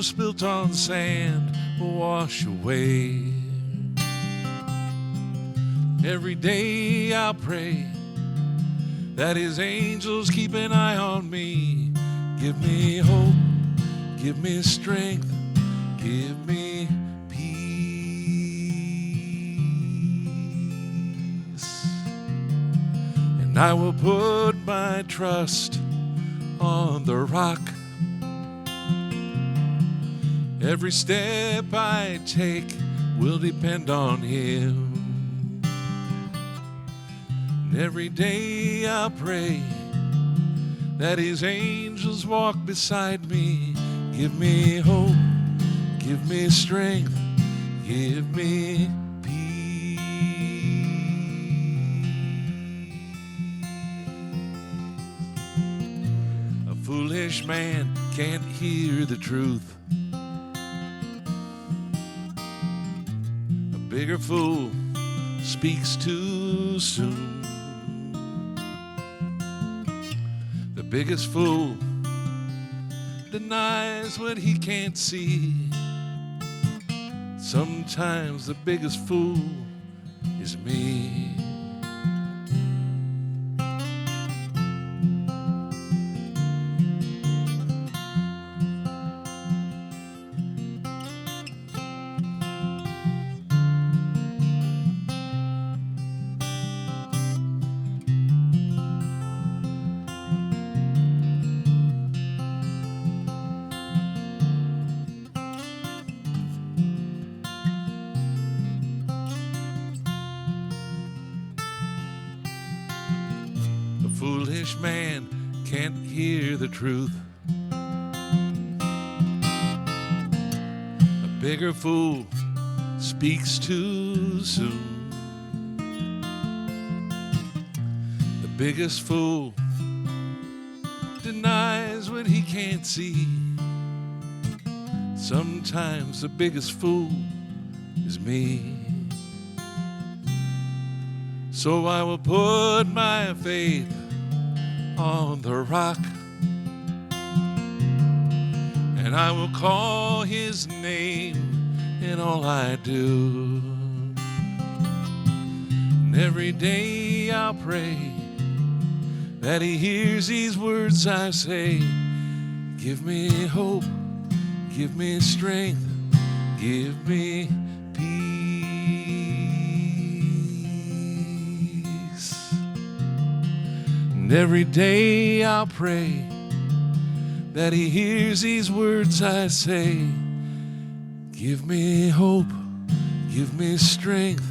tears spilt on sand will wash away. Every day I'll pray that his angels keep an eye on me. Give me hope, give me strength, give me peace. And I will put my trust on the rock. Every step I take will depend on him. And every day I'll pray that his angels walk beside me. Give me hope, give me strength, give me peace. A foolish man can't hear the truth. A bigger fool speaks too soon. The biggest fool denies what he can't see. Sometimes the biggest fool is me. A foolish man can't hear the truth. A bigger fool speaks too soon. The biggest fool denies what he can't see. Sometimes the biggest fool is me. So I will put my faith on the rock, and I will call his name in all I do. And every day I'll pray that he hears these words I say. Give me hope, give me strength, give me peace. And every day I'll pray that he hears these words I say. Give me hope, give me strength,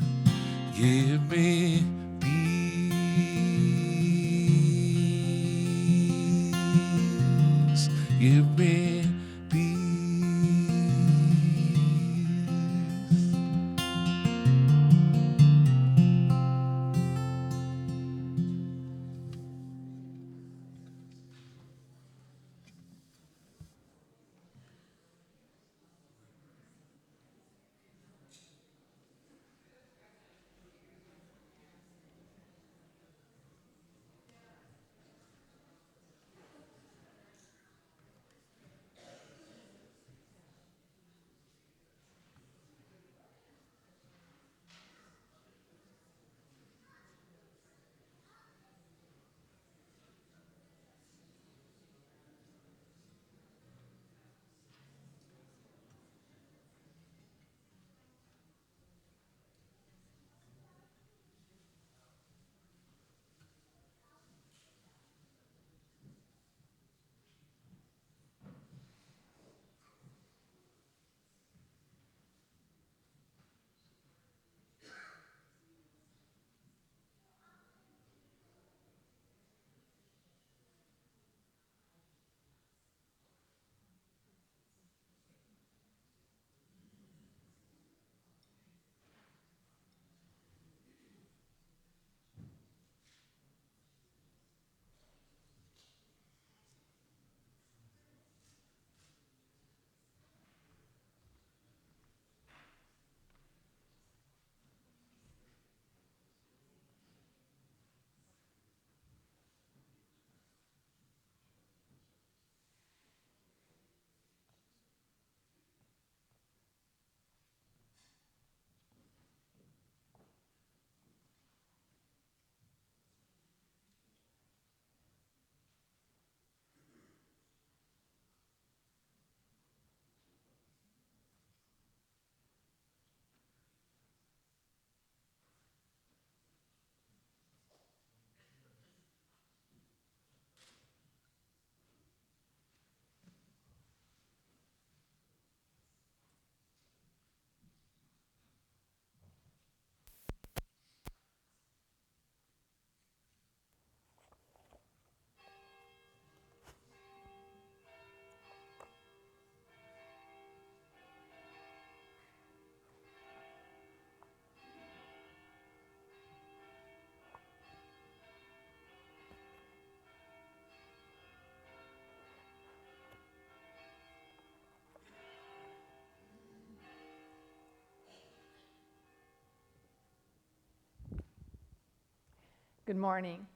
give me peace. Give me peace. Good morning.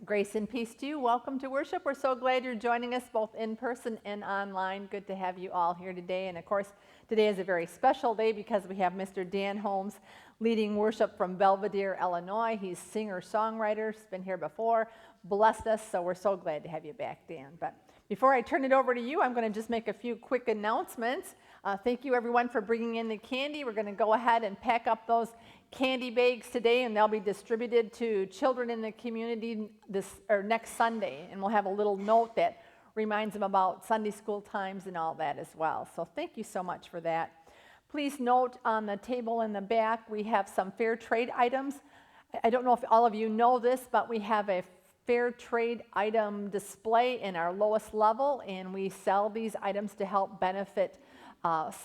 Grace and peace to you. Welcome to worship. We're so glad you're joining us both in person and online. Good to have you all here today. And of course, today is a very special day because we have Mr. Dan Holmes leading worship from Belvedere, Illinois. He's singer-songwriter, he's been here before, blessed us, so we're so glad to have you back, Dan. But before I turn it over to you, I'm going to just make a few quick announcements. Thank you, everyone, for bringing in the candy. We're going to go ahead and pack up those candy bags today, and they'll be distributed to children in the community next Sunday. And we'll have a little note that reminds them about Sunday school times and all that as well. So thank you so much for that. Please note on the table in the back, we have some fair trade items. I don't know if all of you know this, but we have a fair trade item display in our lowest level, and we sell these items to help benefit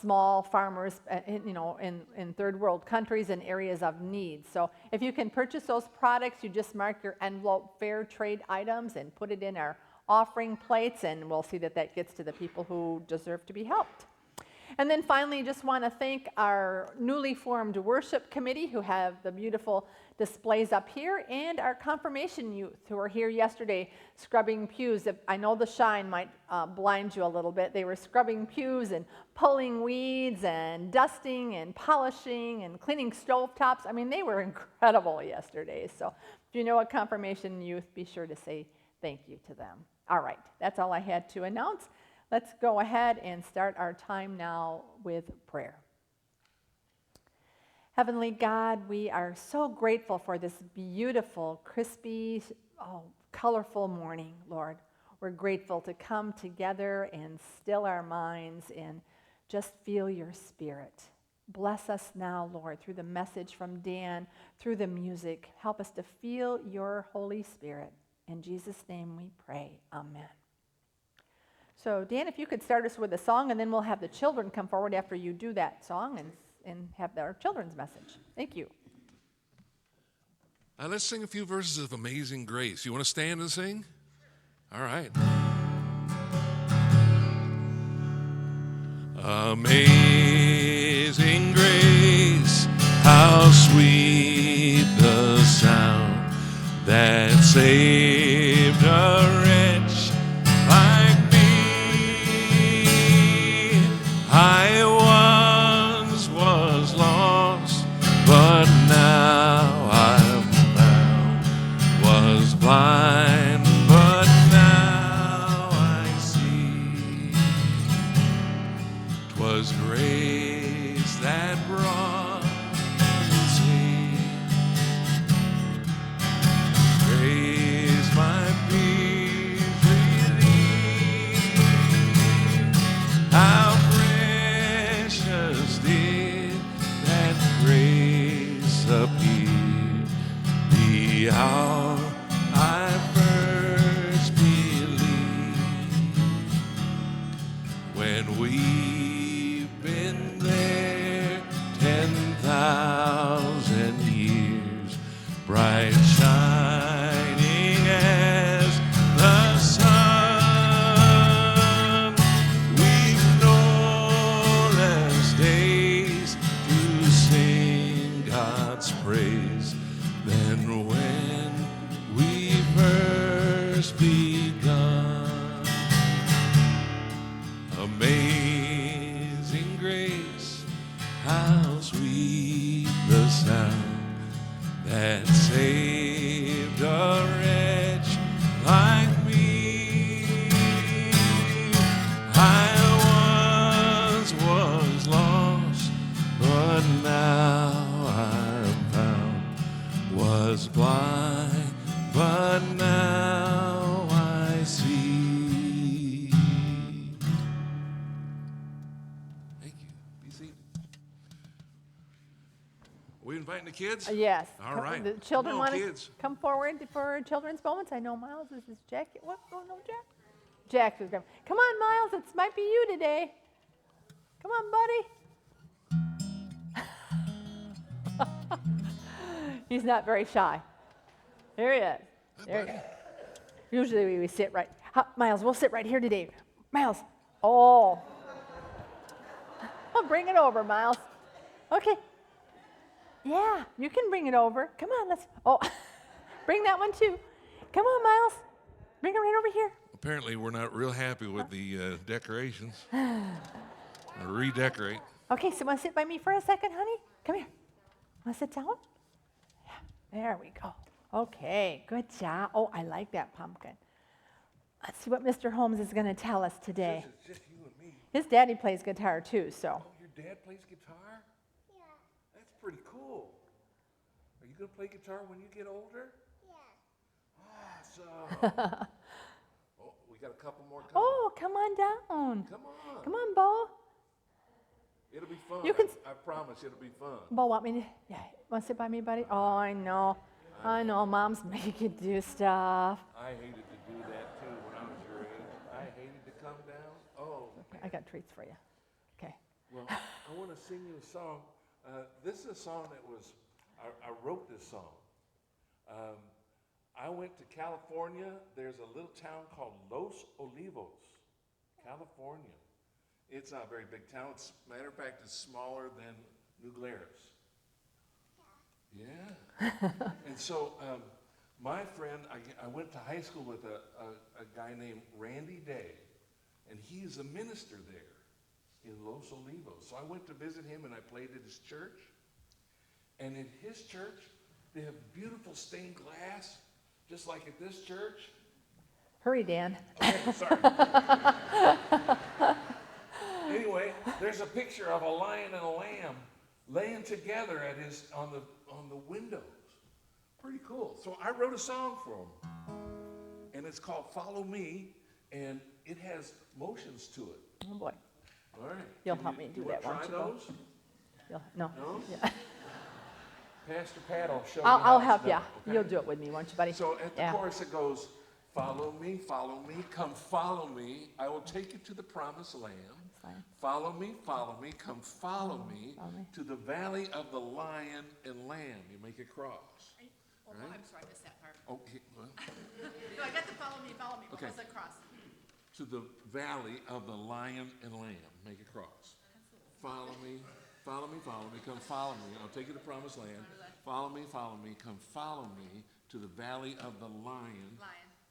small farmers, in third world countries and areas of need. So if you can purchase those products, you just mark your envelope fair trade items and put it in our offering plates, and we'll see that that gets to the people who deserve to be helped. And then finally, just want to thank our newly formed worship committee who have the beautiful displays up here, and our confirmation youth who were here yesterday scrubbing pews. I know the shine might blind you a little bit. They were scrubbing pews and pulling weeds and dusting and polishing and cleaning stovetops. I mean, they were incredible yesterday. So if you know a confirmation youth, be sure to say thank you to them. All right, that's all I had to announce. Let's go ahead and start our time now with prayer. Heavenly God, we are so grateful for this beautiful, crispy, colorful morning, Lord. We're grateful to come together and still our minds and just feel your spirit. Bless us now, Lord, through the message from Dan, through the music. Help us to feel your Holy Spirit. In Jesus' name we pray. Amen. So, Dan, if you could start us with a song, and then we'll have the children come forward after you do that song and have our children's message. Thank you. Let's sing a few verses of Amazing Grace. You want to stand and sing? All right. Amazing grace, how sweet the sound that saved a wretch like me. I once was lost, but now I'm found. Was blind, but now I see. 'Twas grace that brought me safe. Grace my peace relieved. How precious did that grace appear the hour I first believed. When we've been there 10,000 years, bright shining as the sun, we've no less days to sing God's praise than when we first begun. Amazing grace, how sweet the sound that saved a wretch like me. I once was lost, but now I'm found. Was blind, but now I see. Thank you. Be seated. Are we inviting the kids? Yes. All right. The children Come on, want to kids. come forward for children's moments. I know Miles, this is Jack. What? Oh, no, Jack? Jack is coming. Come on, Miles. It might be you today. Come on, buddy. He's not very shy. There he is. There he is. Usually we sit right. Miles, we'll sit right here today. Miles. Oh. Well, bring it over, Miles. Okay. Yeah, you can bring it over. Come on, let's. Oh, Bring that one too. Come on, Miles. Bring it right over here. Apparently, we're not real happy with the decorations. Redecorate. Okay, so want to sit by me for a second, honey? Come here. Want to sit down? Yeah, there we go. Okay, good job. Oh, I like that pumpkin. Let's see what Mr. Holmes is going to tell us today. It's just you and me. His daddy plays guitar too, so. Oh, your dad plays guitar? Yeah. That's pretty cool. Are you going to play guitar when you get older? Yeah. Awesome. Oh, we got a couple more coming. Oh, come on down. Come on. Come on, Bo. It'll be fun. You can I promise it'll be fun. Bo, want me to? Yeah. Want to sit by me, buddy? Oh, I know. I know. Moms make you do stuff. I hated to do that too when I was your age. I hated to come down. Oh. Okay, I got treats for you. Okay. Well, I want to sing you a song. This is a song that was, I wrote this song. I went to California. There's a little town called Los Olivos, California. It's not a very big town. Matter of fact, it's smaller than New Glarus. Yeah. And so my friend, I went to high school with a guy named Randy Day, and he's a minister there in Los Olivos. So I went to visit him, and I played at his church. And in his church, they have beautiful stained glass, just like at this church. Hurry, Dan. Okay, sorry. Anyway, there's a picture of a lion and a lamb laying together on the windows. Pretty cool. So I wrote a song for him, and it's called "Follow Me," and it has motions to it. Oh boy. All right. You'll help me do that, won't you, Bo? Try those? No. No? Yeah. Pastor Pat will show you. I'll how help it's you. done, okay? You'll do it with me, won't you, buddy? So at the Yeah. chorus it goes, follow me, come follow me. I will take you to the promised land. Fine. Follow me, come follow me Follow me. to the valley of the lion and lamb. You make it cross. Oh, Right? I'm sorry, I missed that part. Okay, well, No, I got the follow me, Okay. What was the cross? to the valley of the lion and lamb. Make it cross. Follow me, come follow me. I'll take you to the promised land. Follow me, come follow me to the valley of the lion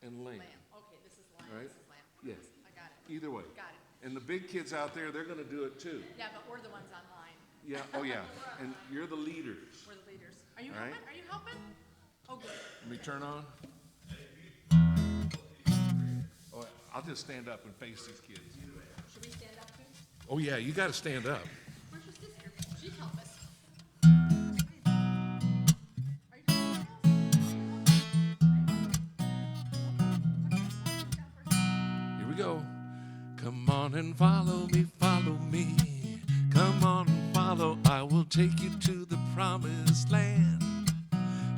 and lamb. Lamb. Okay, this is lion, Right? this is lamb. Yeah. I got it. Either way. Got it. And the big kids out there, they're going to do it too. Yeah, but we're the ones online. Yeah, oh yeah. And you're the leaders. We're the leaders. Are you All right. helping? Are you helping? Oh, good. Let me turn on. Oh, I'll just stand up and face these kids. Should we stand up too? Oh yeah, you got to stand up. Where's your sister? She'd help us. Are you Here we go. Come on and follow me, follow me. Come on and follow, I will take you to the promised land.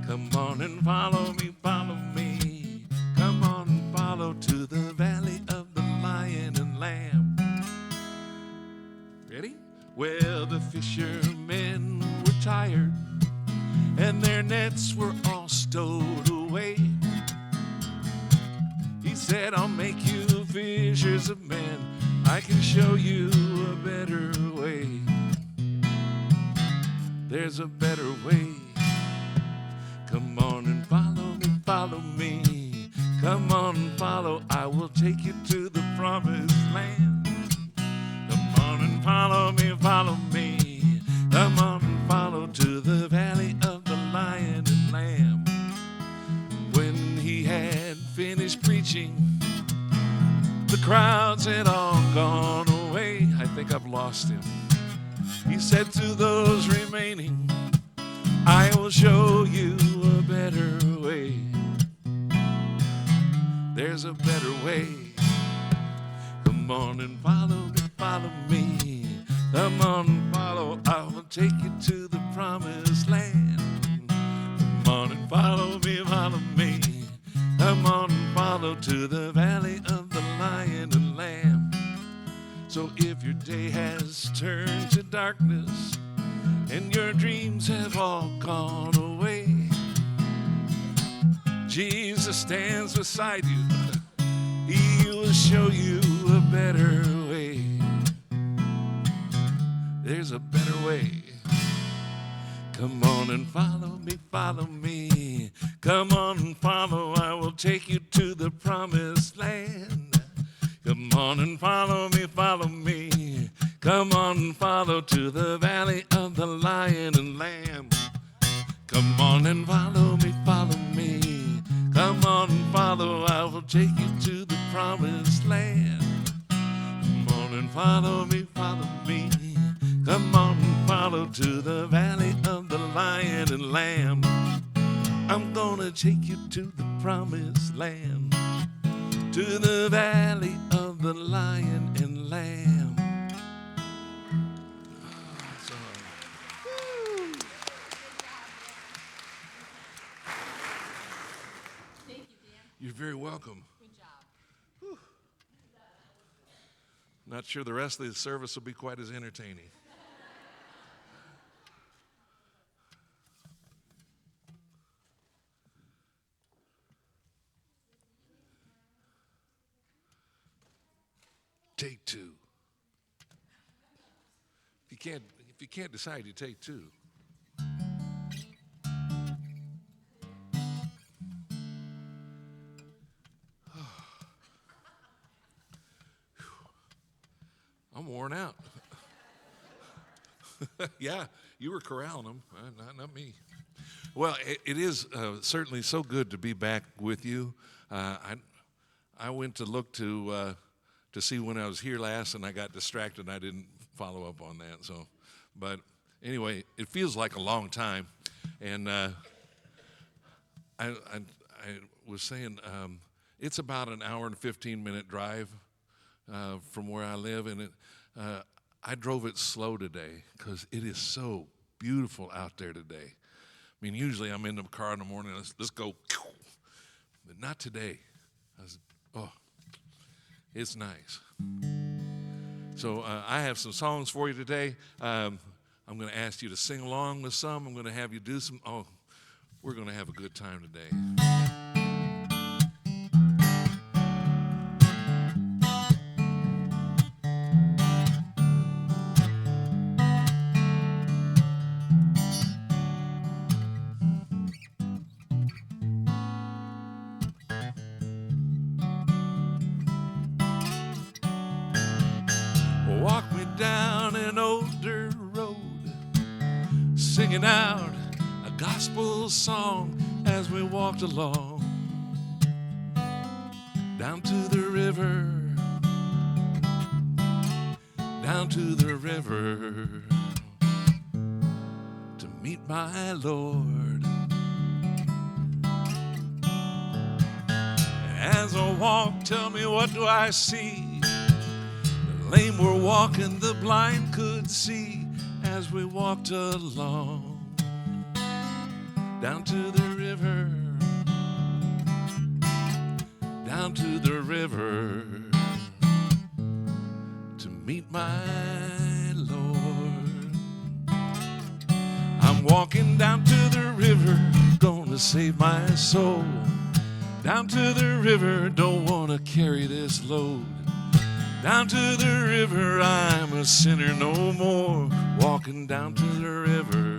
Come on and follow me, follow me. Come on and follow to the valley of the lion and lamb. Ready? Well, the fishermen were tired, and their nets were all stowed away. He said, I'll make you fishers of men. I can show you a better way. There's a better way. Come on and follow me, follow me. Come on and follow, I will take you to the promised land. Come on and follow me, follow me. Come on and follow to the valley of the lion and lamb. When he had finished preaching, the crowds had all gone away. I think I've lost him. He said to those remaining, I will show you a better way. There's a better way. Come on and follow me, follow me. Come on and follow, I will take you to the promised land. Come on and follow me, follow me. Come on and follow to the valley of the lion and lamb. So if your day has turned to darkness and your dreams have all gone away, Jesus stands beside you. He will show you a better way. There's a better way. Come on and follow me, follow me. Come on and follow, I will take you to the promised land. Come on and follow me, follow me. Come on and follow to the valley of the lion and lamb. Come on and follow me, follow me. Come on and follow, I will take you to the promised land. Come on and follow me, follow me. Come on and follow to the valley of the lion and lamb. I'm gonna take you to the promised land, to the valley of the lion and lamb. Thank you, Dan. You're very welcome. Good job. Not sure the rest of the service will be quite as entertaining. Take two. If you can't decide, you take two. I'm worn out. Yeah, you were corralling them, not me. Well, it is certainly so good to be back with you. I went to look to see when I was here last, and I got distracted, and I didn't follow up on that. So, but anyway, it feels like a long time, and I was saying it's about an hour and 15-minute drive from where I live, and I drove it slow today because it is so beautiful out there today. I mean, usually I'm in the car in the morning, let's go, but not today. It's nice. So I have some songs for you today. I'm going to ask you to sing along with some. I'm going to have you do some. We're going to have a good time today. Walk me down an old dirt road, singing out a gospel song as we walked along, down to the river, to meet my Lord. As I walk, tell me, what do I see? The lame were walking, the blind could see as we walked along, down to the river, to meet my Lord. I'm walking down to the river, gonna save my soul. Down to the river, don't wanna carry this load. Down to the river, I'm a sinner no more. Walking down to the river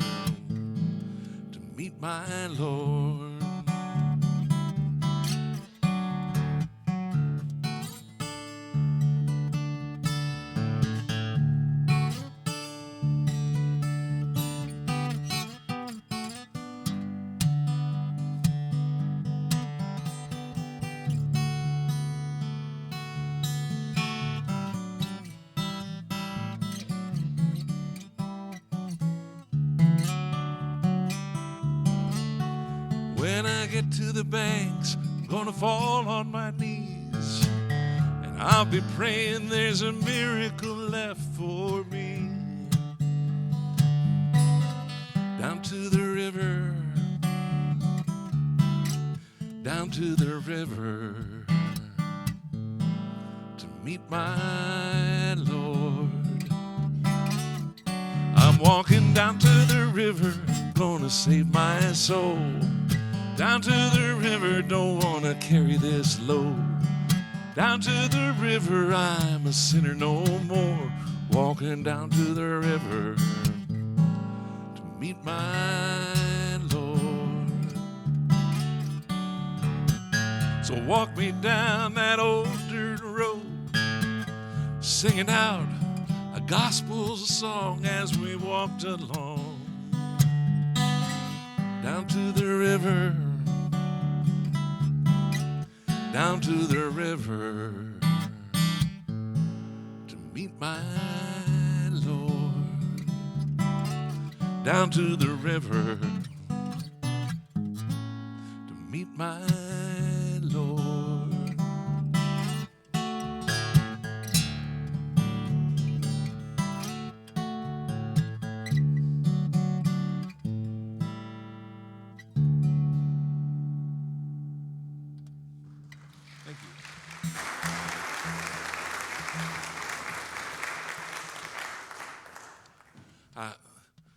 to meet my Lord. When I get to the banks, I'm gonna fall on my knees, and I'll be praying there's a miracle left for me. Down to the river, to meet my Lord. I'm walking down to the river, gonna save my soul. Down to the river, don't wanna carry this load. Down to the river, I'm a sinner no more. Walking down to the river to meet my Lord. So walk me down that old dirt road, singing out a gospel song as we walked along, down to the river, down to the river, to meet my Lord. Down to the river, to meet my Lord. Thank you.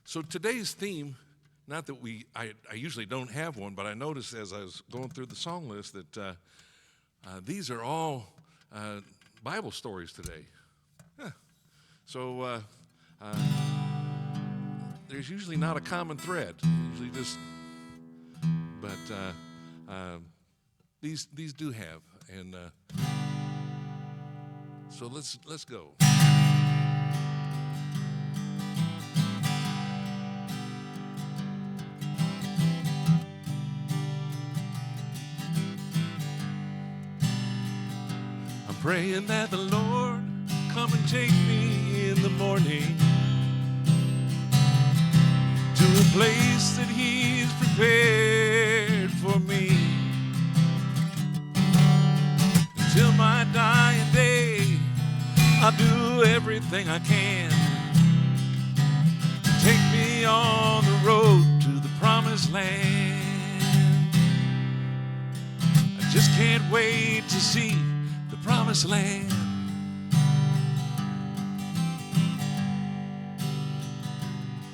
So today's theme, not that I usually don't have one, but I noticed as I was going through the song list that these are all Bible stories today. Huh. So there's usually not a common thread. Usually just, but these do have, and so let's go. I'm praying that the Lord come and take me in the morning to a place that He's prepared for me. Until my dying day, I'll do everything I can to take me on the road to the promised land. I just can't wait to see the promised land.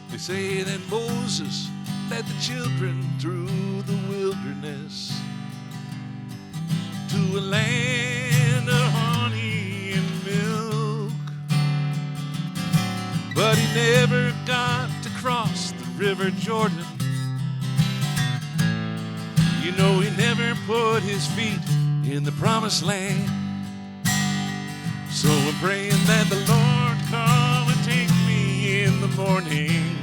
They say that Moses led the children through the wilderness to a land of honey and milk, but he never got to cross the river Jordan. You know, he never put his feet in the promised land. So I'm praying that the Lord come and take me in the morning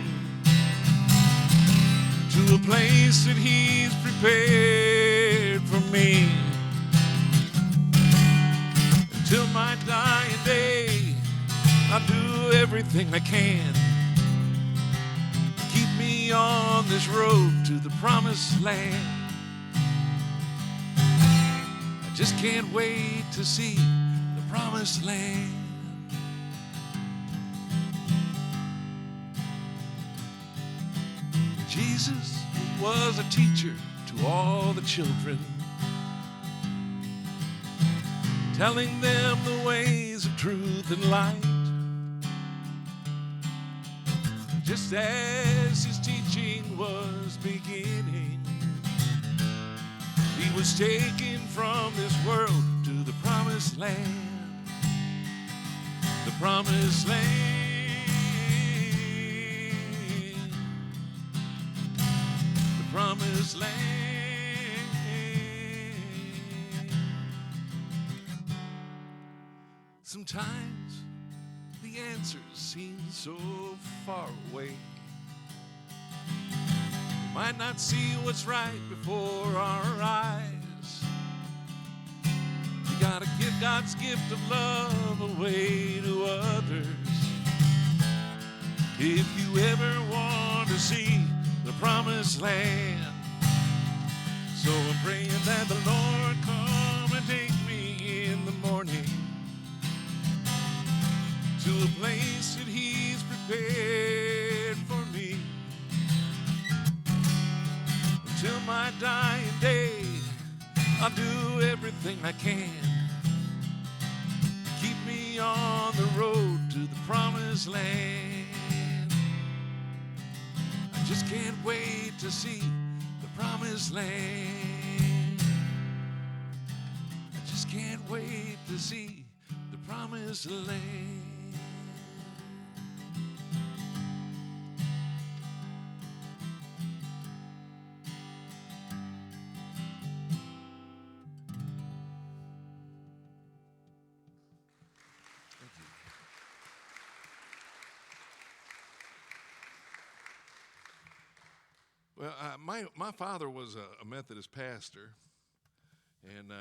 to a place that He's prepared for me. Until my dying day, I'll do everything I can to keep me on this road to the promised land. I just can't wait to see the promised land. Jesus was a teacher to all the children, telling them the ways of truth and light. Just as his teaching was beginning, he was taken from this world to the promised land. The promised land. The promised land. Sometimes the answers seem so far away. We might not see what's right before our eyes. We gotta give God's gift of love away to others. If you ever want to see the promised land. So I'm praying that the Lord come and take me in the morning to a place that He's prepared for me. Until my dying day, I'll do everything I can to keep me on the road to the promised land. I just can't wait to see the promised land. I just can't wait to see the promised land. Well, my father was a Methodist pastor, and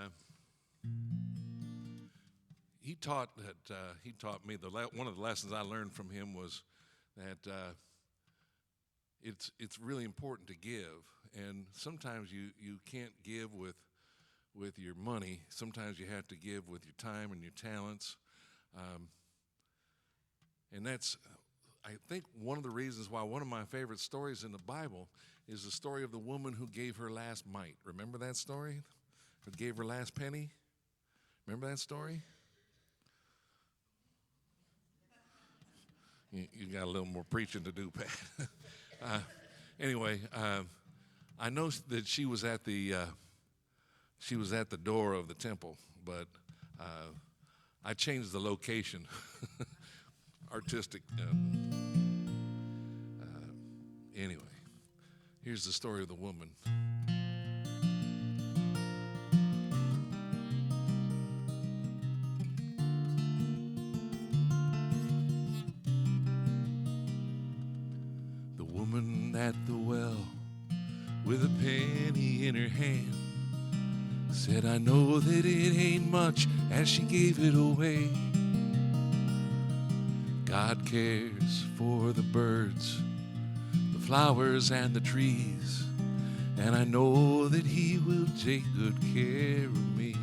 he taught me one of the lessons I learned from him was that it's really important to give, and sometimes you can't give with your money. Sometimes you have to give with your time and your talents, and that's, I think, one of the reasons why one of my favorite stories in the Bible is the story of the woman who gave her last mite. Remember that story? Who gave her last penny? Remember that story? You got a little more preaching to do, Pat. Anyway, I know that she was at the door of the temple, but I changed the location. Artistic. Anyway, here's the story of the woman. The woman at the well with a penny in her hand said, I know that it ain't much, as she gave it away. God cares for the birds, the flowers, and the trees, and I know that He will take good care of me.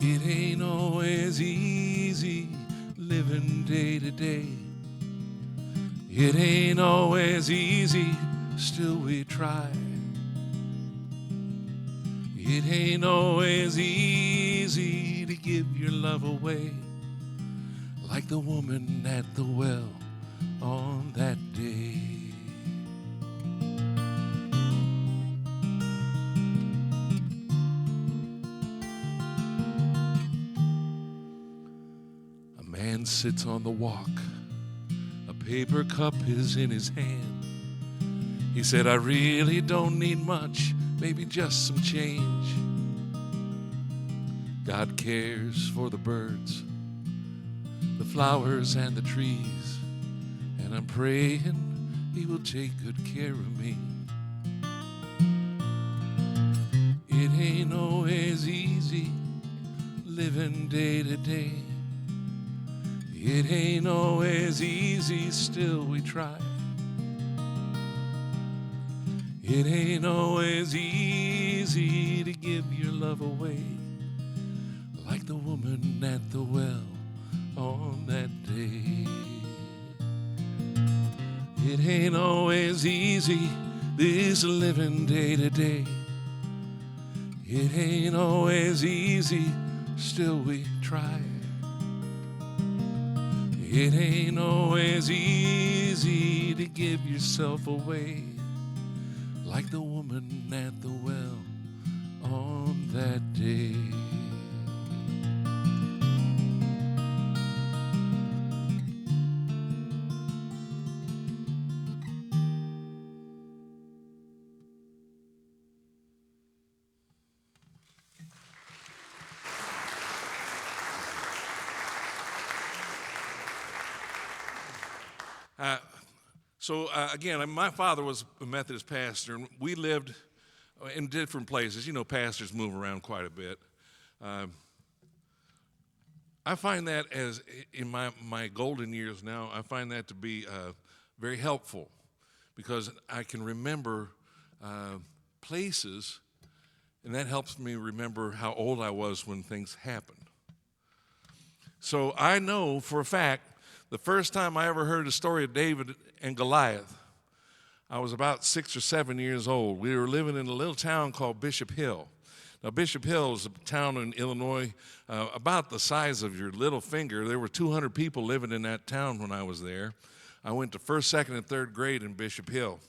It ain't always easy living day to day. It ain't always easy, still we try. It ain't always easy to give your love away, like the woman at the well on that day. A man sits on the walk, a paper cup is in his hand. He said, I really don't need much, maybe just some change. God cares for the birds, the flowers, and the trees, and I'm praying He will take good care of me. It ain't always easy living day to day. It ain't always easy, still we try. It ain't always easy to give your love away, like the woman at the well on that day. It ain't always easy, this living day to day. It ain't always easy, still we try. It ain't always easy to give yourself away, like the woman at the well on that day. Again, my father was a Methodist pastor, and we lived in different places. You know, pastors move around quite a bit. I find that, as in my golden years now, I find that to be very helpful, because I can remember places, and that helps me remember how old I was when things happened. So I know for a fact, the first time I ever heard the story of David and Goliath, I was about 6 or 7 years old. We were living in a little town called Bishop Hill. Now, Bishop Hill is a town in Illinois about the size of your little finger. There were 200 people living in that town when I was there. I went to first, second, and third grade in Bishop Hill.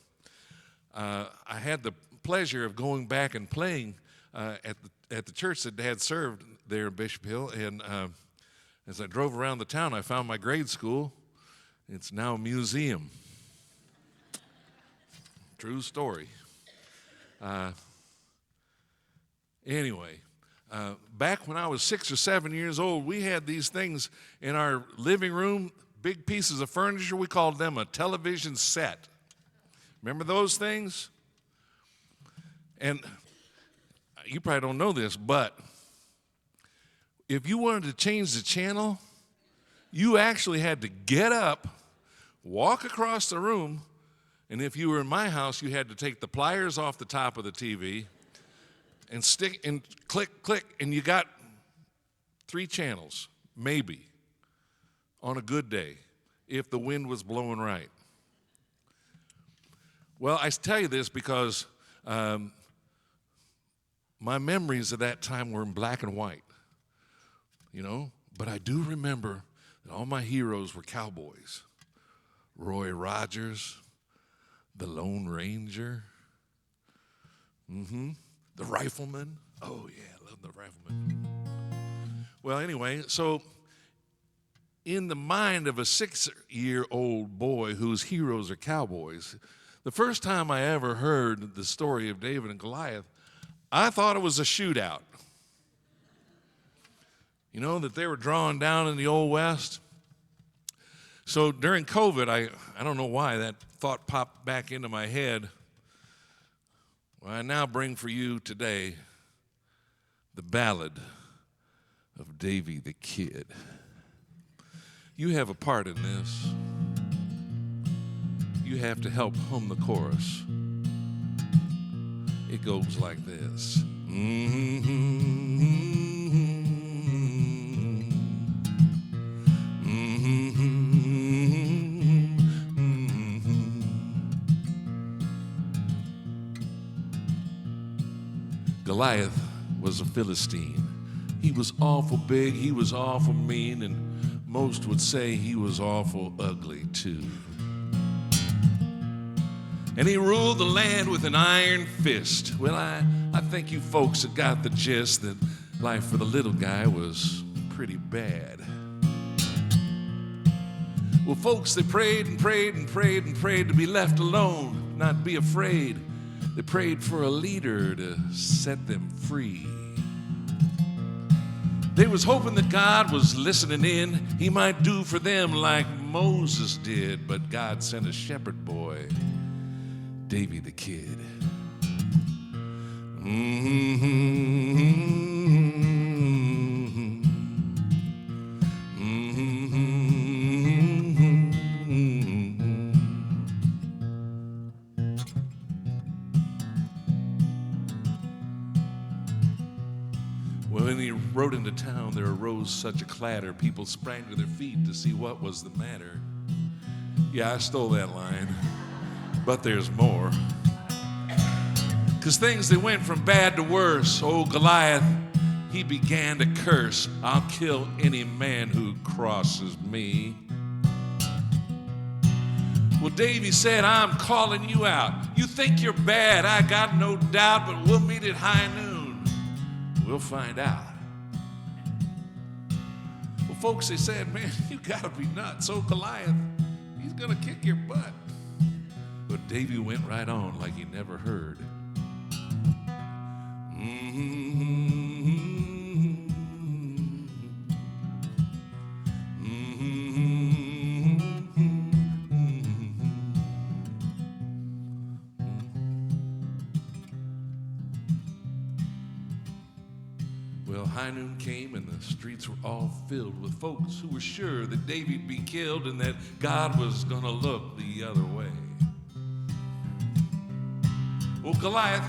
I had the pleasure of going back and playing at the church that Dad served there in Bishop Hill, and as I drove around the town, I found my grade school. It's now a museum. True story. Anyway, back when I was 6 or 7 years old, we had these things in our living room, big pieces of furniture. We called them a television set. Remember those things? And you probably don't know this, but if you wanted to change the channel, you actually had to get up, walk across the room, and if you were in my house, you had to take the pliers off the top of the TV and stick and click, click, and you got 3 channels, maybe, on a good day, if the wind was blowing right. Well, I tell you this because my memories of that time were in black and white, but I do remember that all my heroes were cowboys. Roy Rogers, the Lone Ranger, the Rifleman. Oh, yeah, I love the Rifleman. Well, anyway, so in the mind of a 6-year-old boy whose heroes are cowboys, the first time I ever heard the story of David and Goliath, I thought it was a shootout. That they were drawn down in the Old West. So during COVID, I don't know why that thought popped back into my head. Well, I now bring for you today the ballad of Davy the Kid. You have a part in this. You have to help hum the chorus. It goes like this. Goliath was a Philistine. He was awful big, he was awful mean, and most would say he was awful ugly too. And he ruled the land with an iron fist. Well, I think you folks have got the gist that life for the little guy was pretty bad. Well, folks, they prayed and prayed and prayed and prayed to be left alone, not be afraid. They prayed for a leader to set them free. They was hoping that God was listening in. He might do for them like Moses did, but God sent a shepherd boy, Davy the Kid. When he rode into town, there arose such a clatter. People sprang to their feet to see what was the matter. Yeah, I stole that line, but there's more. 'Cause things, they went from bad to worse. Oh, Goliath, he began to curse. I'll kill any man who crosses me. Well, Davy said, I'm calling you out. You think you're bad, I got no doubt, but we'll meet at high noon. We'll find out. Well, folks, they said, man, you gotta be nuts. Oh, Goliath, he's gonna kick your butt. But Davy went right on like he never heard. Well, high noon came and the streets were all filled with folks who were sure that Davy'd be killed and that God was gonna look the other way. Well, Goliath,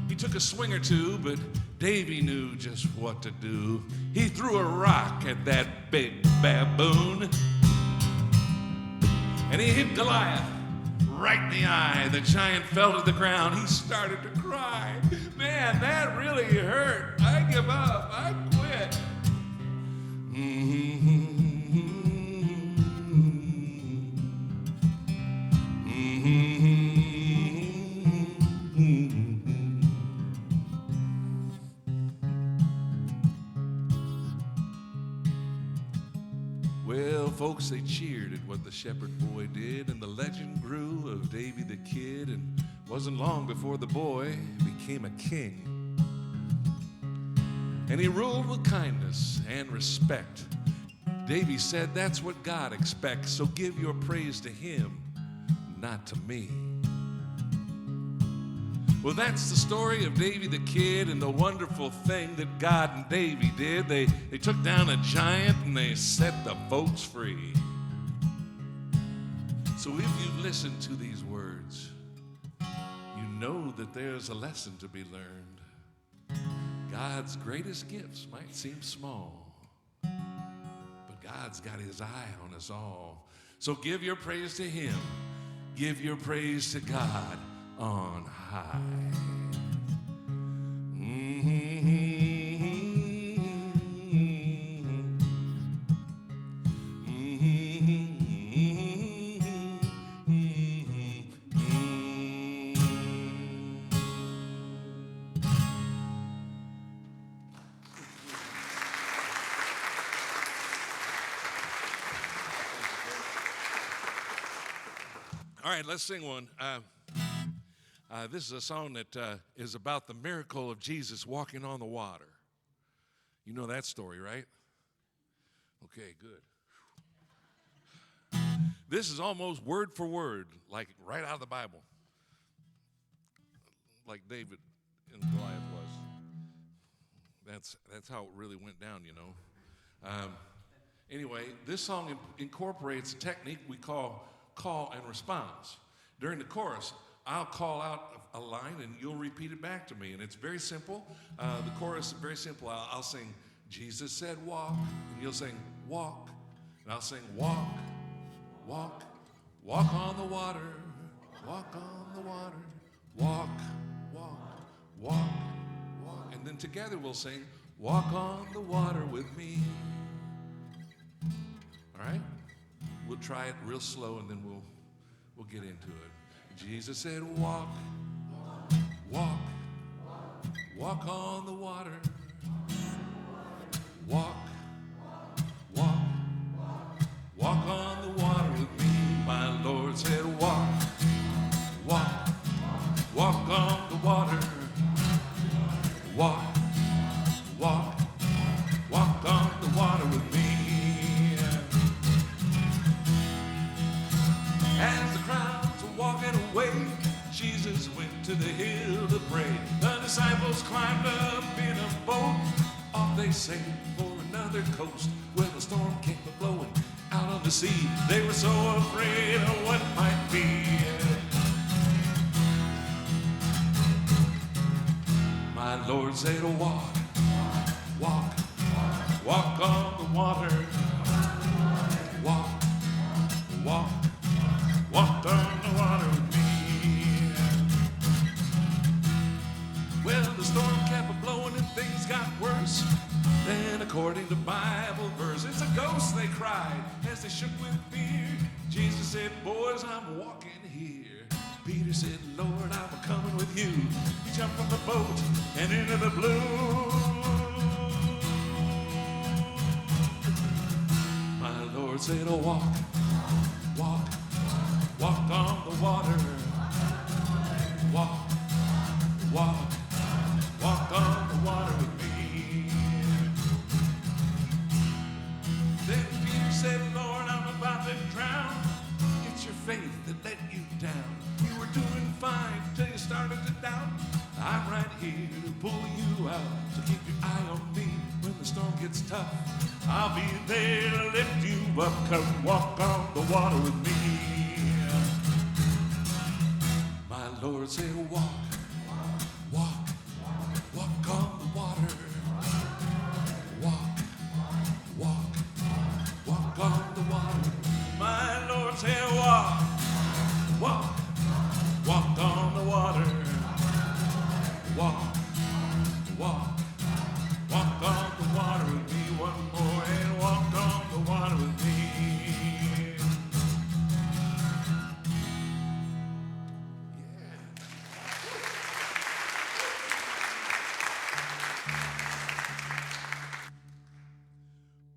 he took a swing or two, but Davy knew just what to do. He threw a rock at that big baboon, and he hit Goliath right in the eye. The giant fell to the ground. He started to cry. Man, that really hurt. I give up. I quit. Well, folks, they cheered at what the shepherd boy did, and the legend grew of Davy the Kid, and wasn't long before the boy became a king. And he ruled with kindness and respect. Davy said, that's what God expects, so give your praise to him, not to me. Well, that's the story of Davy the Kid and the wonderful thing that God and Davy did. They took down a giant and they set the folks free. So if you've listened to these words, you know that there's a lesson to be learned. God's greatest gifts might seem small, but God's got his eye on us all. So give your praise to him. Give your praise to God on high. All right, let's sing one. This is a song that is about the miracle of Jesus walking on the water. You know that story, right? Okay, good. This is almost word for word, like right out of the Bible, like David and Goliath was. That's how it really went down, you know. Anyway, this song incorporates a technique we call call and response. During the chorus, I'll call out a line and you'll repeat it back to me. And it's very simple. The chorus is very simple. I'll sing, Jesus said walk, and you'll sing walk. And I'll sing walk, walk, walk on the water, walk on the water, walk, walk, walk, walk. And then together we'll sing, walk on the water with me. All right? We'll try it real slow and then we'll get into it. Jesus said, walk, walk, walk on the water. Walk, walk, walk on the water with me. My Lord said, walk, walk, walk on the water. Walk, walk, walk on the water with me. As the crowds were walking away, Jesus went to the hill to pray. The disciples climbed up in a boat. Off they sailed for another coast, where the storm came a-blowing out on the sea. They were so afraid of what might be. My Lord said, walk, walk, walk on the water. Walk, walk, walk on the water with me. Well, the storm kept a-blowing and things got worse. Then, according to Bible verse, it's a ghost, they cried as they shook with fear. Jesus said, boys, I'm walking here. Peter said, Lord, I'm coming with you. He jumped from the boat and into the blue. My Lord said, oh, walk, walk, walk on the water. Walk, walk, walk on the water with me. Then Peter said, Lord, I'm about to drown. It's your faith that let you down. You were doing fine till you started to doubt. I'm right here to pull you out. So keep your eye on me when the storm gets tough. I'll be there to lift you up. Come walk on the water with me. My Lord said, walk, walk, walk on the water. Walk, walk, walk on the water. My Lord said, walk, walk, walk on the water. Walk, walk, walk on the water with me. One more and walk on the water with me.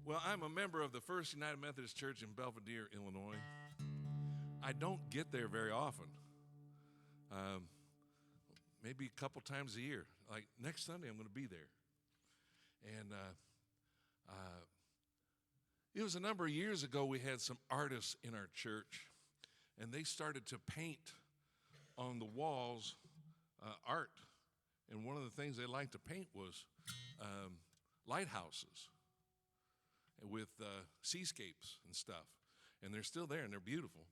Well, I'm a member of the First United Methodist Church in Belvidere, Illinois. I don't get there very often. Maybe a couple times a year. Like next Sunday, I'm going to be there. And it was a number of years ago, we had some artists in our church, and they started to paint on the walls art, and one of the things they liked to paint was lighthouses with seascapes and stuff, and they're still there, and they're beautiful.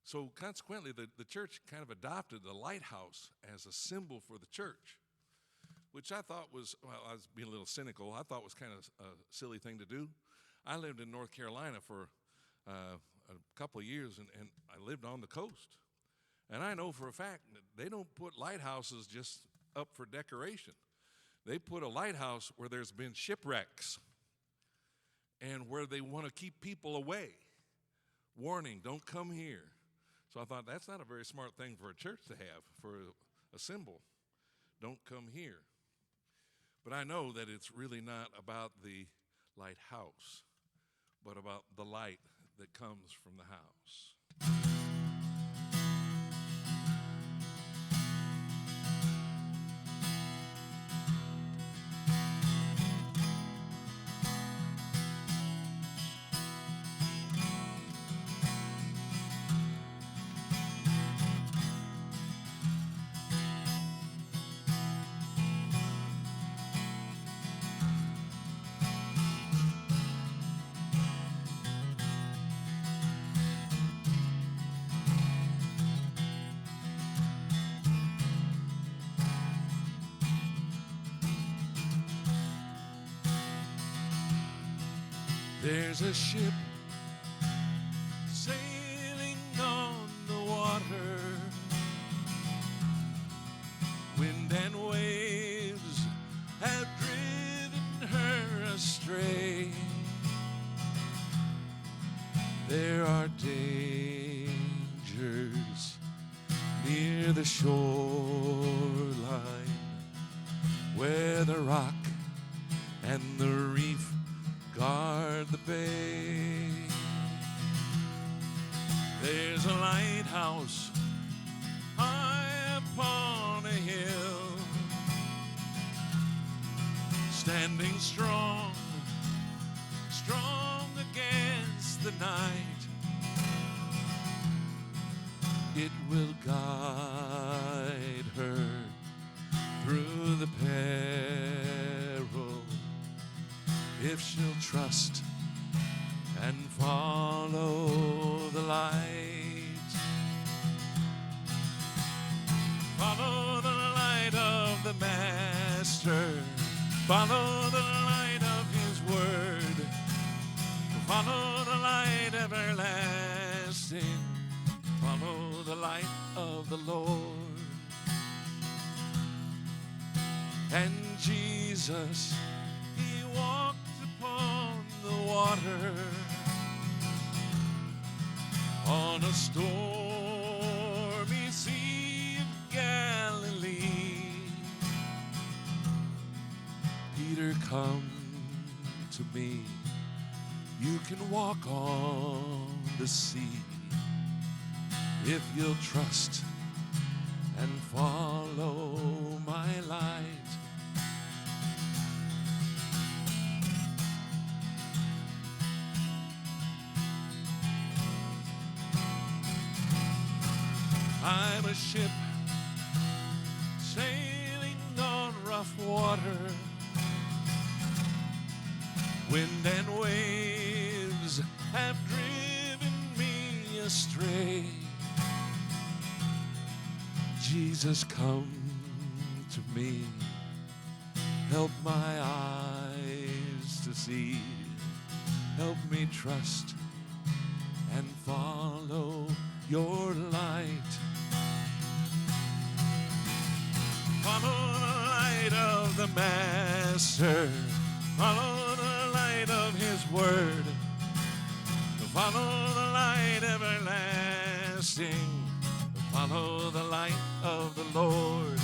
So consequently, the church kind of adopted the lighthouse as a symbol for the church, which I thought was, well, I was being a little cynical, I thought was kind of a silly thing to do. I lived in North Carolina for a couple of years, and I lived on the coast. And I know for a fact that they don't put lighthouses just up for decoration. They put a lighthouse where there's been shipwrecks and where they want to keep people away. Warning, don't come here. So I thought that's not a very smart thing for a church to have, for a symbol. Don't come here. But I know that it's really not about the lighthouse, but about the light that comes from the house. There's a ship sailing on the water. Wind and waves have driven her astray. There are dangers near the shoreline where the rock and the reef guard the bay. There's a lighthouse high upon a hill, standing strong, strong against the night. It will guide her through the peril if she'll trust and follow the light. Follow the light of the Master. Follow the light of His Word. Follow the light everlasting. Follow the light of the Lord. And Jesus, He walked upon the water on a stormy sea of Galilee. Peter, come to me. You can walk on the sea if you'll trust and follow my light. I'm a ship sailing on rough water. Wind and waves have driven me astray. Jesus, come to me. Help my eyes to see. Help me trust and follow your light. Follow the light of the Master. Follow the light of His Word. Follow the light everlasting. Follow the light of the Lord.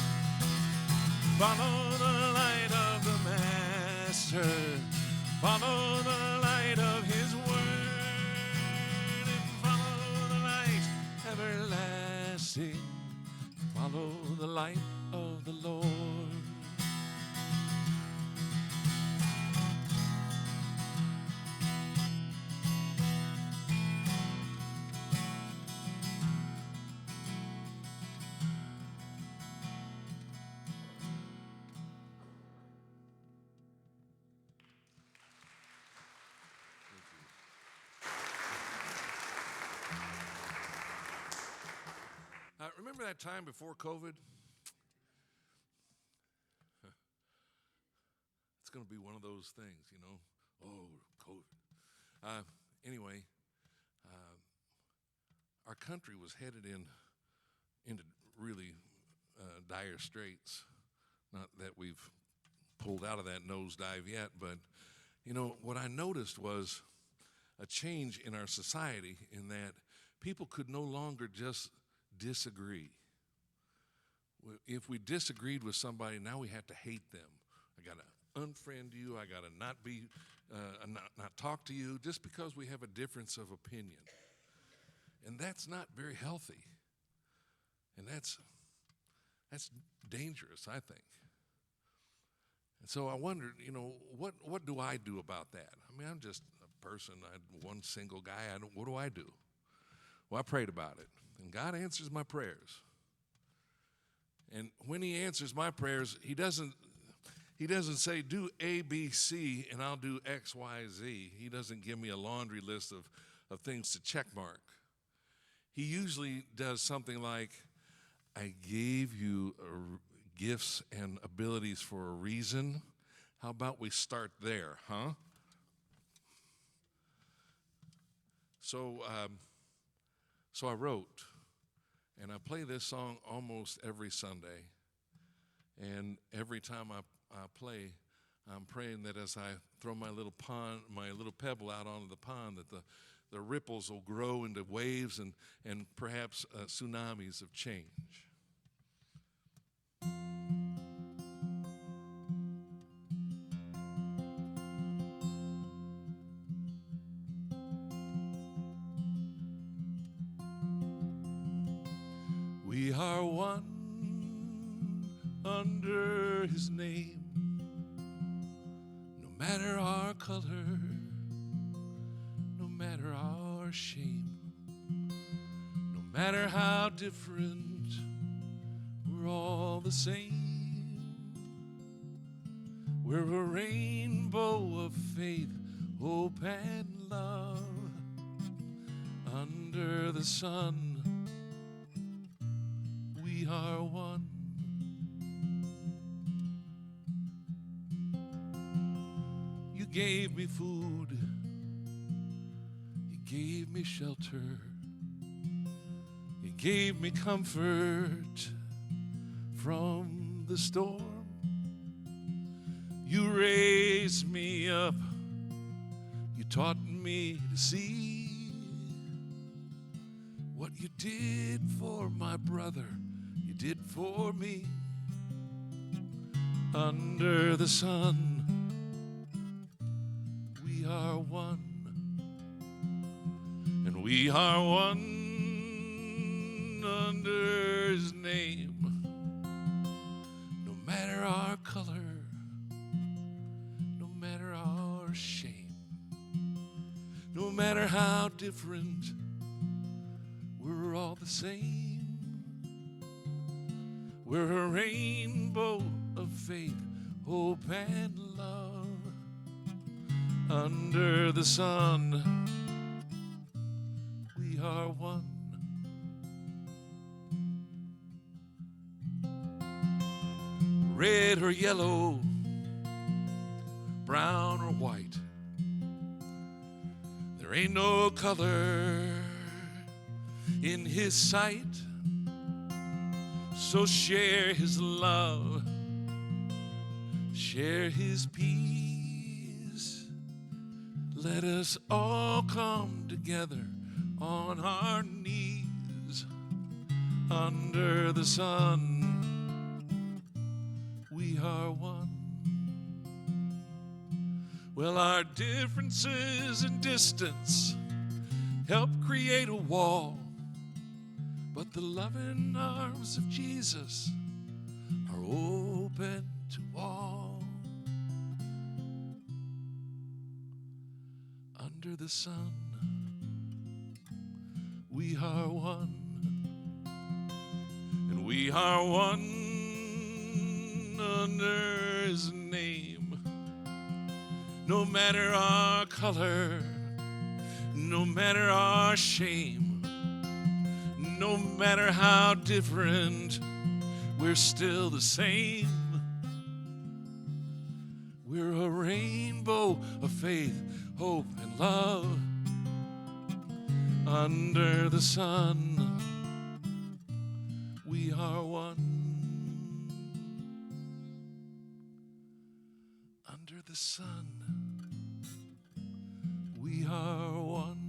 Follow the light of the Master. Follow the light of His Word. And follow the light everlasting. Follow the light of the Lord. remember that time before COVID? It's going to be one of those things, you know. Oh, COVID. Anyway, our country was headed into really dire straits. Not that we've pulled out of that nosedive yet, but you know what I noticed was a change in our society in that people could no longer just disagree. If we disagreed with somebody, now we have to hate them. I got to unfriend you. I got to not talk to you just because we have a difference of opinion. And that's not very healthy. And that's dangerous, I think. And so I wondered, you know, what do I do about that? I mean, I'm just a person, one single guy. What do I do? Well, I prayed about it, and God answers my prayers. And when He answers my prayers, He doesn't say do A, B, C, and I'll do X, Y, Z. He doesn't give me a laundry list of things to check mark. He usually does something like, I gave you gifts and abilities for a reason. How about we start there, huh? So I wrote, and I play this song almost every Sunday. And every time I play, I'm praying that as I throw my little pebble out onto the pond, that the ripples will grow into waves and perhaps tsunamis of change. We are one under His name, no matter our color, no matter our shame, no matter how different, we're all the same. We're a rainbow of faith, hope, and love under the sun. We are one. You gave me food. You gave me shelter. You gave me comfort from the storm. You raised me up. You taught me to see what you did for my brother. You did for me. Under the sun, we are one. And we are one under His name. No matter our color, no matter our shame, no matter how different, we're all the same. We're a rainbow of faith, hope, and love under the sun. We are one. Red or yellow, brown or white, there ain't no color in His sight. So share His love, share His peace. Let us all come together on our knees under the sun. We are one. Well, our differences in distance help create a wall, but the loving arms of Jesus are open to all. Under the sun, we are one. And we are one under His name. No matter our color, no matter our shame, No matter how different, we're still the same. We're a rainbow of faith, hope, and love. Under the sun, we are one. Under the sun, we are one.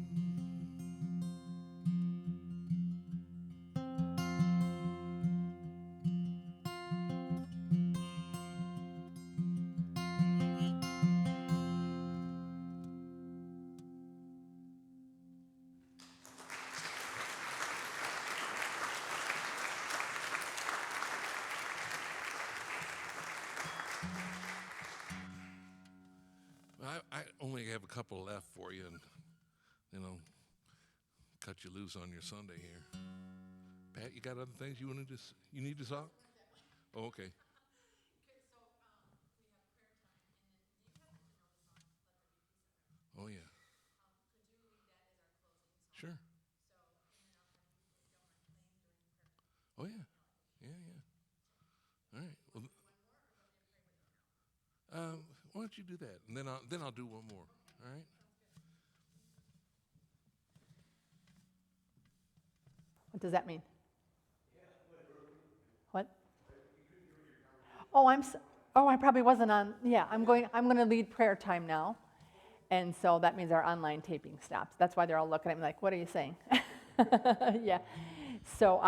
I only have a couple left for you, and then I'll cut you loose on your Sunday here. Pat, you got other things you want to you need to talk? Oh, okay. Oh yeah. Sure. Oh yeah. Yeah, yeah. All right. Well, why don't you do that, and then I'll do one more. All right. What does that mean? What? Oh, I probably wasn't on. Yeah, I'm going to lead prayer time now. And so that means our online taping stops. That's why they're all looking at me like, "What are you saying?" Yeah. So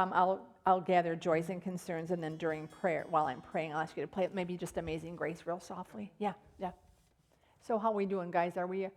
I'll gather joys and concerns, and then during prayer, while I'm praying, I'll ask you to play maybe just Amazing Grace real softly. Yeah, yeah. So how we doing, guys? Are we